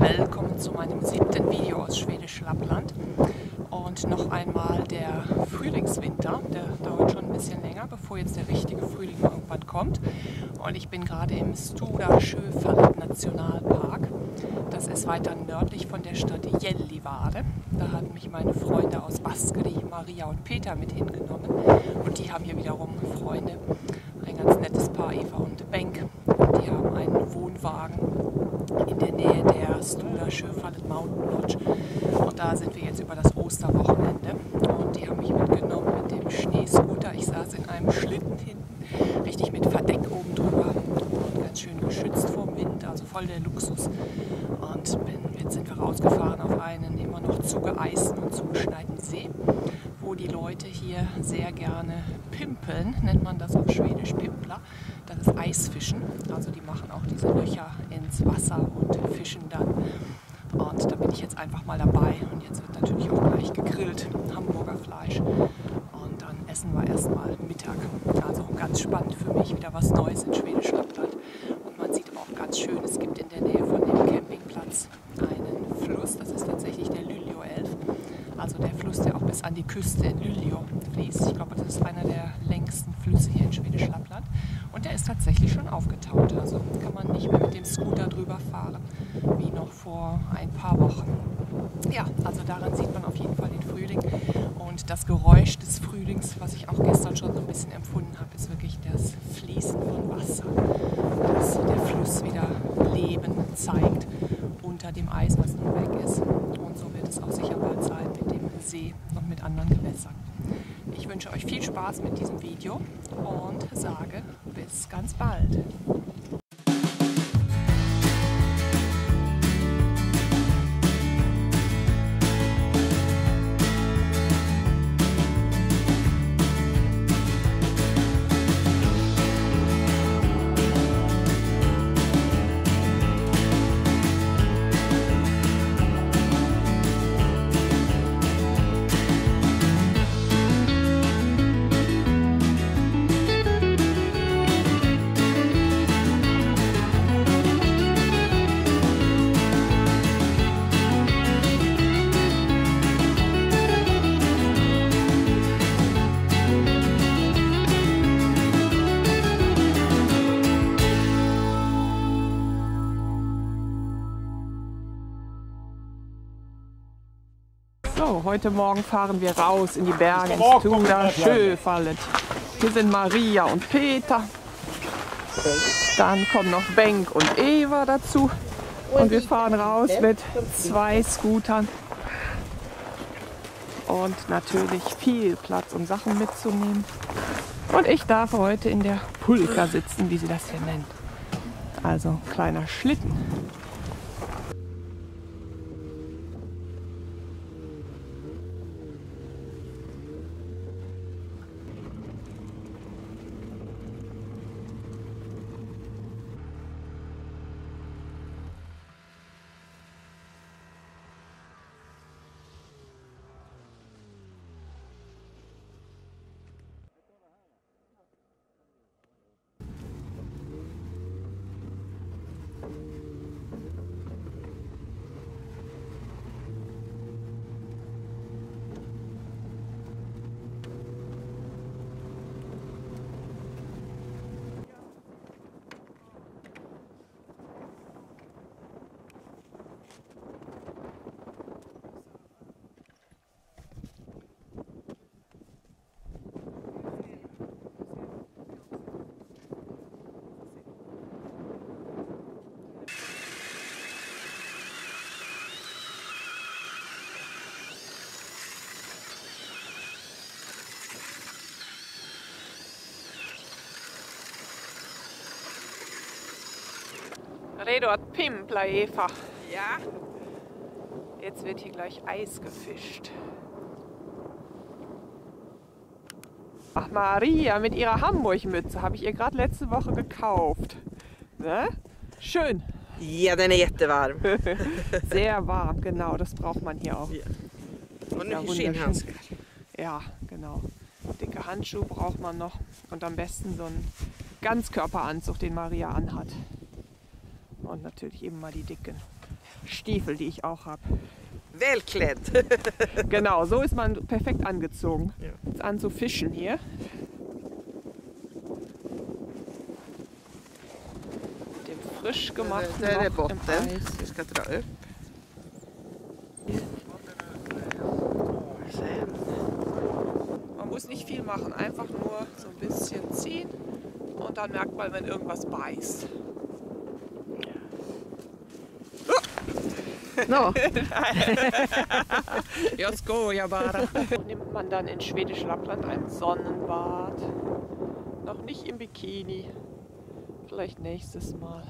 willkommen zu meinem 7. Video aus Schwedisch Lappland. Und noch einmal der Frühlingswinter, der dauert schon ein bisschen länger, bevor jetzt der richtige Frühling irgendwann kommt. Und ich bin gerade im Stora Sjöfallet Nationalpark. Das ist weiter nördlich von der Stadt Gällivare. Da hatten mich meine Freunde aus Askeri, Maria und Peter mit hingenommen. Und die haben hier wiederum Freunde, ein ganz nettes Paar, Eva und Benk. Die haben einen Wohnwagen in der Nähe der Stora Sjöfallet Mountain Lodge. Und da sind wir jetzt über das Osterwochenende. Und die haben mich mitgenommen mit dem Schneescooter. Ich saß in einem Schlitten hinten, richtig mit Verdeck oben drüber und ganz schön geschützt vom Wind, also voll der Luxus. Und jetzt sind wir rausgefahren auf einen immer noch zugeeisten und zugeschneiten See, wo die Leute hier sehr gerne pimpeln, nennt man das auf Schwedisch Pimpler. Das ist Eisfischen, also die machen auch diese Löcher ins Wasser und fischen dann. Und da bin ich jetzt einfach mal dabei und jetzt wird natürlich auch gleich gegrillt, Hamburger Fleisch. Und dann essen wir erstmal Mittag. Also ganz spannend für mich, wieder was Neues in Schwedisch Lappland. Und man sieht auch ganz schön, es gibt in der Nähe von dem Campingplatz einen Fluss, das ist tatsächlich der Lyljo-Elf. Also der Fluss, der auch bis an die Küste in Lyljo fließt. Ich glaube, das ist einer der längsten Flüsse hier in Schwedisch Lappland. Und der ist tatsächlich schon aufgetaut. Also kann man nicht mehr mit dem Scooter drüber fahren, wie noch vor ein paar Wochen. Ja, also daran sieht man auf jeden Fall den Frühling. Und das Geräusch des Frühlings, was ich auch gestern schon so ein bisschen empfunden habe, ist wirklich das Fließen von Wasser. Dass der Fluss wieder Leben zeigt unter dem Eis, was nun weg ist. Und so wird es auch sicher bald sein mit dem See und mit anderen Gewässern. Ich wünsche euch viel Spaß mit diesem Video und sage bis ganz bald. So, heute Morgen fahren wir raus in die Berge, ins Stora Sjöfallet. Hier sind Maria und Peter. Dann kommen noch Benk und Eva dazu. Und wir fahren raus mit 2 Scootern. Und natürlich viel Platz, um Sachen mitzunehmen. Und ich darf heute in der Pulka sitzen, wie sie das hier nennt. Also kleiner Schlitten. Redo att pimpla, Eva. Ja. Jetzt wird hier gleich Eis gefischt. Ach, Maria mit ihrer Hamburg-Mütze habe ich ihr gerade letzte Woche gekauft. Ne? Schön. Ja, den är jättevarm. Sehr warm, genau. Das braucht man hier auch. Ja. Und Ja, nu wunderschön. skinnhandskar. Ja, genau. Dicke Handschuhe braucht man noch. Und am besten so einen Ganzkörperanzug, den Maria anhat. Und natürlich eben mal die dicken Stiefel, die ich auch habe. Välklädd. Genau, so ist man perfekt angezogen. Ja. Jetzt an zu fischen hier. Dem frisch gemachten Där är Loch im botten. Eis. Vi ska dra upp. Man muss nicht viel machen, einfach nur so ein bisschen ziehen und dann merkt man, wenn irgendwas beißt. No. Jag skojar bara. Nimmt man dann in Schwedisch Lappland ein Sonnenbad. Noch nicht im Bikini. Vielleicht nächstes Mal.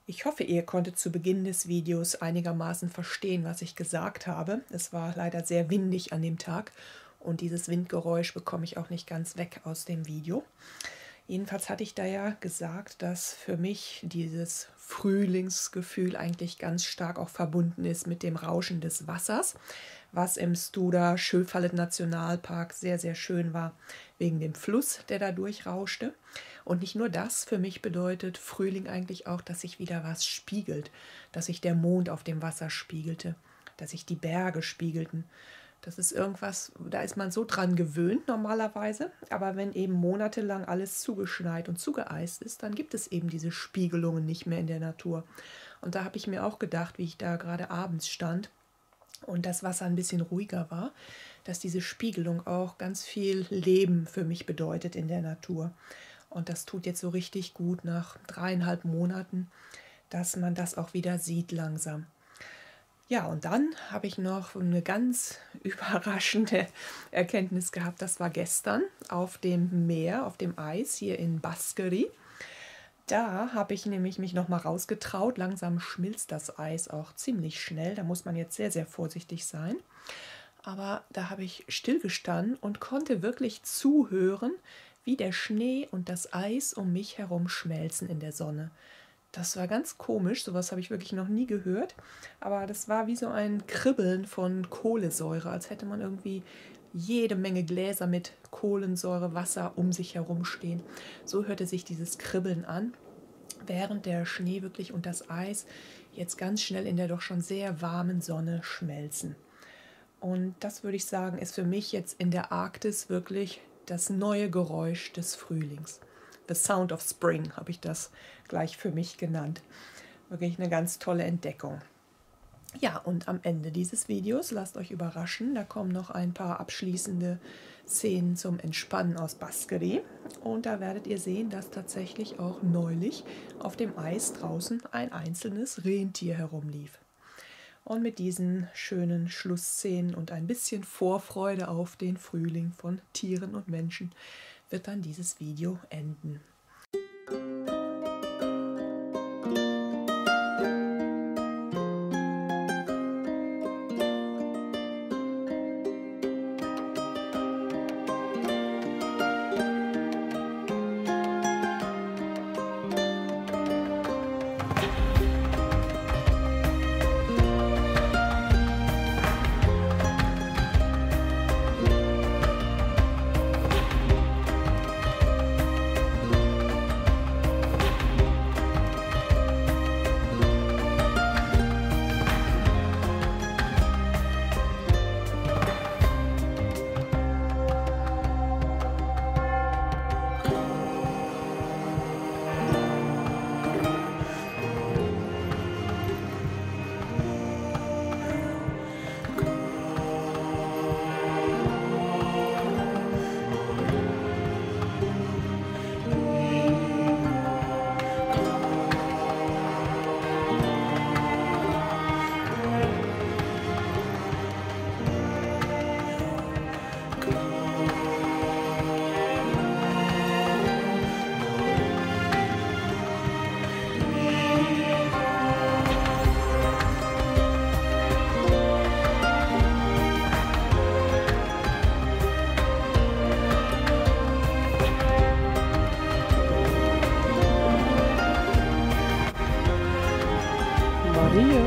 Ich hoffe, ihr konntet zu Beginn des Videos einigermaßen verstehen, was ich gesagt habe. Es war leider sehr windig an dem Tag und dieses Windgeräusch bekomme ich auch nicht ganz weg aus dem Video. Jedenfalls hatte ich da ja gesagt, dass für mich dieses Frühlingsgefühl eigentlich ganz stark auch verbunden ist mit dem Rauschen des Wassers, was im Stora Sjöfallet Nationalpark sehr, sehr schön war, wegen dem Fluss, der da durchrauschte. Und nicht nur das, für mich bedeutet Frühling eigentlich auch, dass sich wieder was spiegelt, dass sich der Mond auf dem Wasser spiegelte, dass sich die Berge spiegelten. Das ist irgendwas, da ist man so dran gewöhnt normalerweise, aber wenn eben monatelang alles zugeschneit und zugeeist ist, dann gibt es eben diese Spiegelungen nicht mehr in der Natur. Und da habe ich mir auch gedacht, wie ich da gerade abends stand und das Wasser ein bisschen ruhiger war, dass diese Spiegelung auch ganz viel Leben für mich bedeutet in der Natur. Und das tut jetzt so richtig gut nach 3,5 Monaten, dass man das auch wieder sieht langsam. Ja, und dann habe ich noch eine ganz überraschende Erkenntnis gehabt. Das war gestern auf dem Meer, auf dem Eis hier in Baskeri. Da habe ich nämlich mich noch mal rausgetraut. Langsam schmilzt das Eis auch ziemlich schnell. Da muss man jetzt sehr, sehr vorsichtig sein. Aber da habe ich stillgestanden und konnte wirklich zuhören, wie der Schnee und das Eis um mich herum schmelzen in der Sonne. Das war ganz komisch, sowas habe ich wirklich noch nie gehört, aber das war wie so ein Kribbeln von Kohlensäure, als hätte man irgendwie jede Menge Gläser mit Kohlensäure, Wasser um sich herum stehen. So hörte sich dieses Kribbeln an, während der Schnee wirklich und das Eis jetzt ganz schnell in der doch schon sehr warmen Sonne schmelzen. Und das würde ich sagen, ist für mich jetzt in der Arktis wirklich das neue Geräusch des Frühlings. The Sound of Spring habe ich das gleich für mich genannt. Wirklich eine ganz tolle Entdeckung. Ja, und am Ende dieses Videos, lasst euch überraschen, da kommen noch ein paar abschließende Szenen zum Entspannen aus Baskeri. Und da werdet ihr sehen, dass tatsächlich auch neulich auf dem Eis draußen ein einzelnes Rentier herumlief. Und mit diesen schönen Schlussszenen und ein bisschen Vorfreude auf den Frühling von Tieren und Menschen wird dann dieses Video enden. Maria.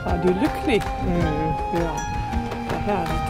Ja, du är lycklig. Ja, vad härligt.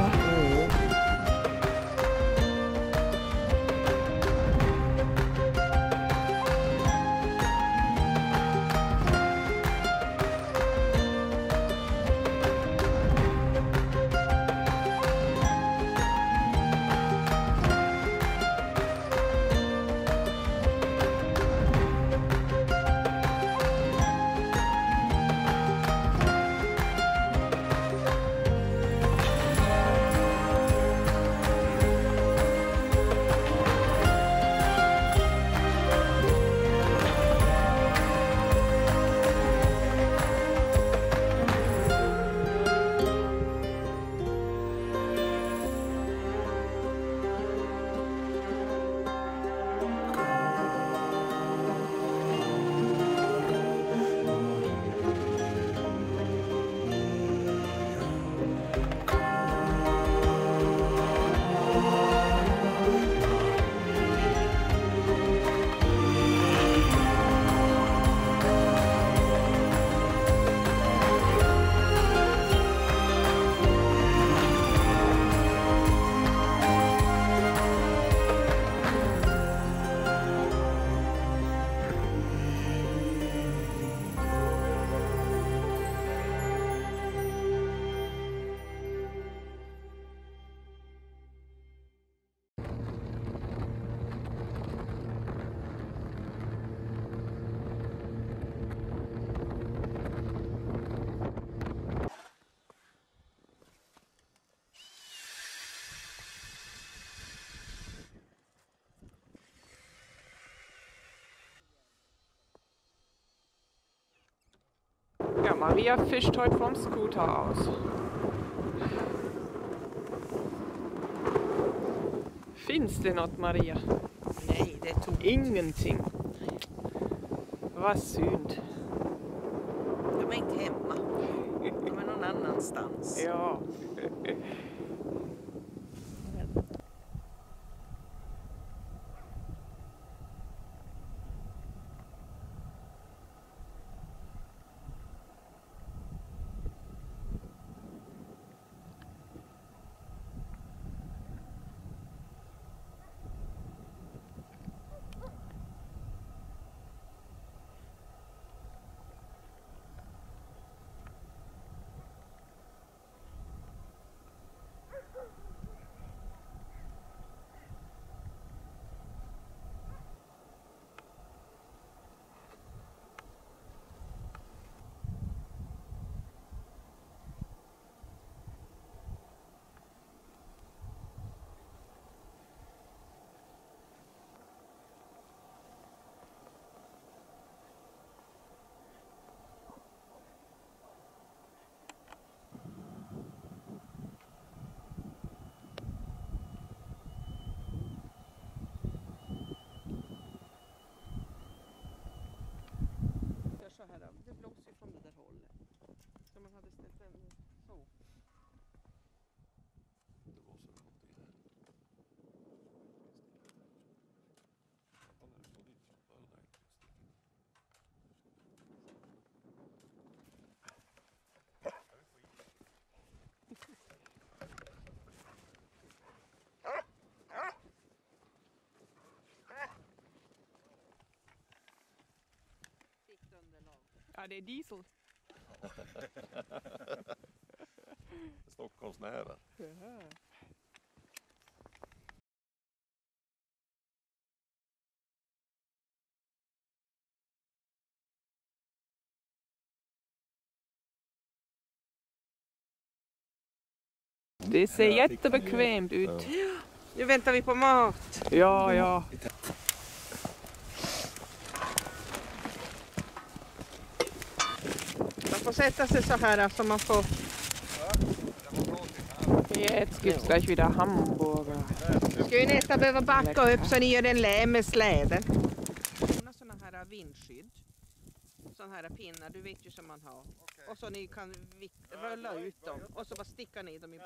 Ja, Maria fischt heute vom Scooter aus. Finns det något, Maria? Nej, det är tomt. Ingenting. Vad synd. De är inte hemma. De är någon annanstans. Ja. Så här, det blåser från det där hållet. Så man hade ställt den så. Det var så någonting här. Ja, när du står dit så bara nej. Ja, det är diesel. Stockholmsnära. Jaha. Det ser jättebekvämt ut. Nu väntar vi på mat. Ja, ja. Man får sätta sig så här så man får... Jetzt gibt's gleich wieder Hamburger. Ska ju nästan behöva backa upp så ni gör en lä med släden. Hon har såna här vindskydd. Såna här pinnar, du vet ju som man har. Och så ni kan rulla ut dem och så bara sticka ner dem i...